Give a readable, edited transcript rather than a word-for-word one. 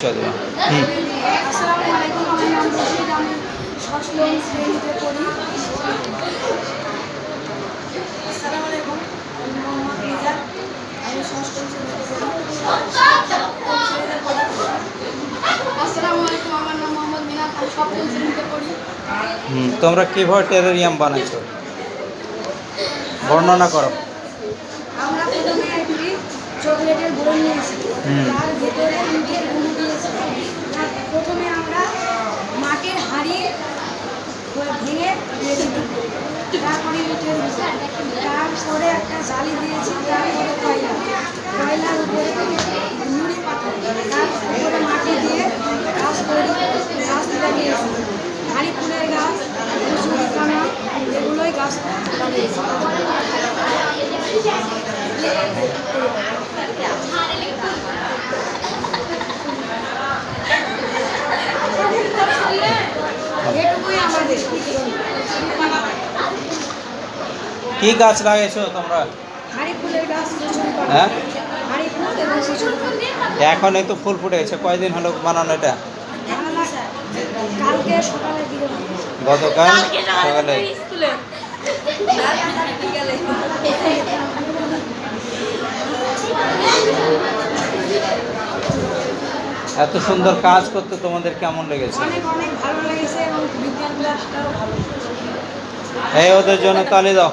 আসসালামু আলাইকুম, আমার নাম রশিদ, আমি ষষ্ঠ শ্রেণীতে পড়ি। আসসালামু আলাইকুম, আমি মোহাম্মদ মিজান, আমি ষষ্ঠ শ্রেণীতে পড়ি। আসসালামু আলাইকুম, আমার নাম মোহাম্মদ মিনাত, আমি সপ্তম শ্রেণীতে পড়ি। তোমরা কিভাবে টেরারিয়াম বানাইছো বর্ণনা করো। আমরা প্রথমে একটি চকলেটের বোতল নিয়েছি, তার ভেতরে ইটের গুঁড়ো দিয়েছি। প্রথমে আমরা মাটির হাঁড়ি ভেঙে দিয়েছি, তারপরে ইটের তারপরে একটা জালি দিয়েছি, তারপরে কয়লার উপরে নুড়ি পাথর, তার উপরে মাটি দিয়ে গাছ লাগিয়েছি। হাঁড়ি ফুলের গাছ, কচুরিপানা, এগুলোই গাছ লাগিয়েছি। কি গাছ লাগাইছো তোমরা? হাঁড়ি ফুলের গাছ, হ্যাঁ, হাঁড়ি ফুল এবং এখন এই তো ফুল ফুটে গেছে। কয়দিন হলো বানানো এটা? কালকে সকালে দিকে গতকাল সকালে। এত সুন্দর কাজ করতে তোমাদের কেমন লেগেছে? অনেক অনেক ভালো লেগেছে এবং বিজ্ঞান ক্লাসটাও ভালো। এই ওদের জন্য তালি দাও।